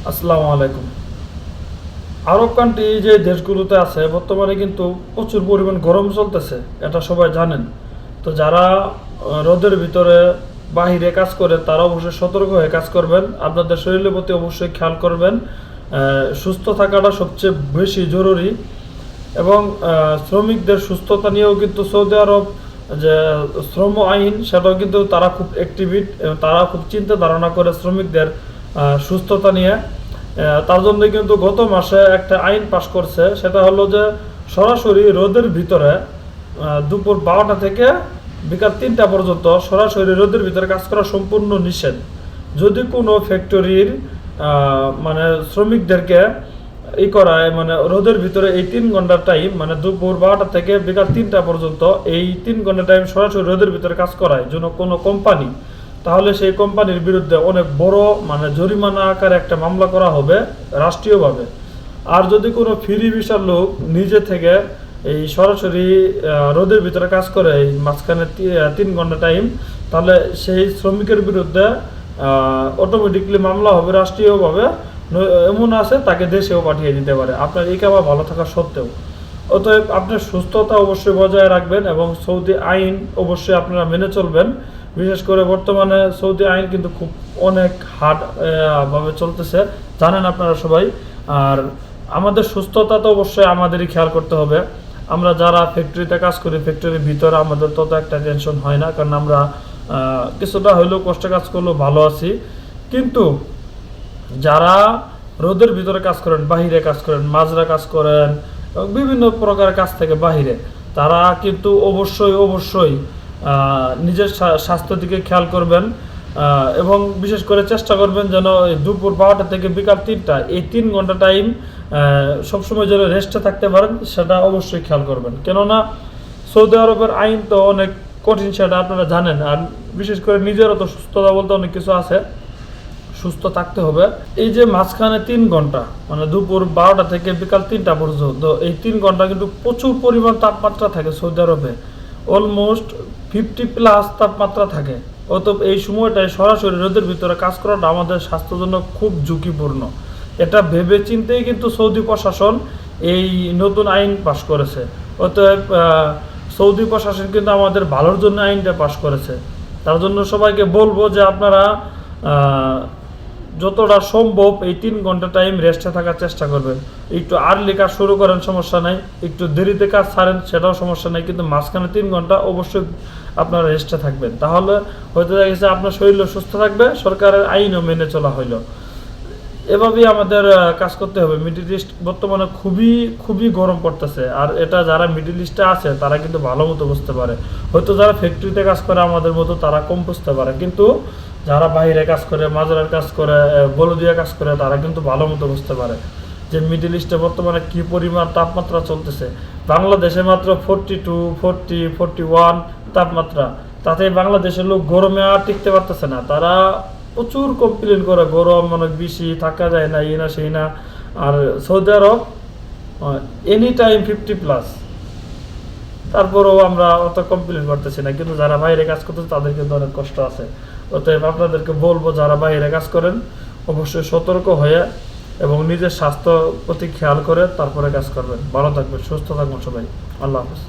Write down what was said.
আসসালামু আলাইকুম। আরব কান্ট্রি যে দেশগুলোতে আছে বর্তমানে কিন্তু প্রচুর পরিমাণ গরম চলতেছে, এটা সবাই জানেন। তো যারা রোদের ভিতরে বাহিরে কাজ করে তারা অবশ্যই সতর্ক হয়ে কাজ করবেন, আপনাদের শরীরের প্রতি অবশ্যই খেয়াল করবেন। সুস্থ থাকাটা সবচেয়ে বেশি জরুরি। এবং শ্রমিকদের সুস্থতা নিয়েও কিন্তু সৌদি আরব যে শ্রম আইন সেটাও কিন্তু তারা খুব অ্যাক্টিভিট, তারা খুব চিন্তা ধারণা করে শ্রমিকদের সুস্থতা নিয়ে। তার জন্য কিন্তু গত মাসে একটা আইন পাশ করছে, সেটা হলো যে সরাসরি রোদের ভিতরে দুপুর 12টা থেকে বিকাল 3টা পর্যন্ত সরাসরি রোদের ভিতরে কাজ করা সম্পূর্ণ নিষেধ। যদি কোনো ফ্যাক্টরির মানে শ্রমিকদেরকে করায়, মানে রোদের ভিতরে এই 3 ঘন্টা টাইম, মানে দুপুর 12টা থেকে বিকাল 3টা পর্যন্ত এই 3 ঘন্টা টাইম সরাসরি রোদের ভিতরে কাজ করায় জন্য কোনো কোম্পানি, তাহলে সেই কোম্পানির বিরুদ্ধে অনেক বড় মানে জরিমানা আকারে একটা মামলা করা হবে রাষ্ট্রীয়ভাবে। আর যদি কোনো ফ্রি ভিসার লোক নিজে থেকে এই সরাসরি রোদের ভিতরে কাজ করে এই মাঝখানে 3 ঘন্টা টাইম, তাহলে সেই শ্রমিকের বিরুদ্ধে অটোমেটিকলি মামলা হবে রাষ্ট্রীয়ভাবে। এমন আছে তাকে দেশেও পাঠিয়ে দিতে পারে আপনার ইকামা ভালো থাকা সত্ত্বেও। অতএব আপনার সুস্থতা অবশ্যই বজায় রাখবেন এবং সৌদি আইন অবশ্যই আপনারা মেনে চলবেন। বিশেষ করে বর্তমানে সৌদি আইন কিন্তু খুব অনেক হার্ড ভাবে চলতেছে, জানেন আপনারা সবাই। আর আমাদের সুস্থতা তো অবশ্যই আমাদেরই খেয়াল করতে হবে। আমরা যারা ফ্যাক্টরিতে কাজ করি, ফ্যাক্টরির ভিতরে আমাদের তত একটা টেনশন হয় না, কারণ আমরা কিছুটা হইলেও কষ্ট কাজ করলেও ভালো আছি। কিন্তু যারা রোদের ভিতরে কাজ করেন, বাহিরে কাজ করেন, মাজরা কাজ করেন, বিভিন্ন প্রকার কাজ থেকে বাহিরে, তারা কিন্তু অবশ্যই নিজের স্বাস্থ্যের দিকে খেয়াল করবেন। এবং বিশেষ করে চেষ্টা করবেন যেন দুপুর 12টা থেকে বিকাল 3টা এই 3 ঘন্টা টাইম সবসময় যেন রেস্টে থাকতে পারেন, সেটা অবশ্যই খেয়াল করবেন। কেননা সৌদি আরবের আইন তো অনেক কঠিন, সেটা আপনারা জানেন। আর বিশেষ করে নিজেরও তো সুস্থতা বলতে অনেক কিছু আছে, সুস্থ থাকতে হবে। এই যে মাঝখানে 3 ঘন্টা, মানে দুপুর 12টা থেকে বিকাল 3টা পর্যন্ত, এই 3 ঘন্টা কিন্তু প্রচুর পরিমাণ তাপমাত্রা থাকে সৌদি আরবে, অলমোস্ট 50+ তাপমাত্রা থাকে। অতএব এই সময়টায় সরাসরি রোদের ভিতরে কাজ করাটা আমাদের স্বাস্থ্যের জন্য খুব ঝুঁকিপূর্ণ। এটা ভেবে চিন্তেই কিন্তু সৌদি প্রশাসন এই নতুন আইন পাশ করেছে। অতএব সৌদি প্রশাসন কিন্তু আমাদের ভালোর জন্য আইনটা পাশ করেছে। তার জন্য সবাইকে বলবো যে আপনারা যতটা সম্ভব এই 3 ঘন্টা টাইম রেস্টে থাকার চেষ্টা করবেন। একটু আর্লি কাজ শুরু করেন, সমস্যা নাই, একটু দেরিতে কাজ ছাড়েন, সেটাও সমস্যা নেই, কিন্তু মাঝখানে 3 ঘন্টা অবশ্যই আপনারা রেস্টে থাকবেন। তাহলে হয়তো দেখা গেছে আপনার শরীরও সুস্থ থাকবে, সরকারের আইনও মেনে চলা হইল। এভাবেই আমাদের কাজ করতে হবে। মিডল ইস্ট বর্তমানে খুবই গরম পড়তেছে, আর এটা যারা মিডল ইস্টে আছে তারা কিন্তু ভালো মতো বুঝতে পারে। হয়তো যারা ফ্যাক্টরিতে কাজ করে আমাদের মতো তারা কম বুঝতে পারে, কিন্তু যারা বাইরে কাজ করে, মাজরার কাজ করে, বলদিয়া কাজ করে, তারা কিন্তু ভালো মতো বুঝতে পারে যে মিডল ইস্টে বর্তমানে কী পরিমাণ তাপমাত্রা চলতেছে। বাংলাদেশে মাত্র 42, 40, 41 তাপমাত্রা, তাতে বাংলাদেশের লোক গরমে আর টিকতে পারতেছে না। তারা প্রচুর কমপ্লেন করে গরম অনেক বেশি, থাকা যায় না, এই না সেই না। আর সৌদি আরব এনি টাইম 50+, তারপরেও আমরা অত কমপ্লেন করতেছি না। কিন্তু যারা বাইরে কাজ করতেছে তাদের কিন্তু অনেক কষ্ট আছে। অতএব আপনাদেরকে বলবো, যারা বাইরে কাজ করেন অবশ্যই সতর্ক হয়ে এবং নিজের স্বাস্থ্য প্রতি খেয়াল করে তারপরে কাজ করবেন। ভালো থাকবেন, সুস্থ থাকবেন সবাই। আল্লাহ হাফেজ।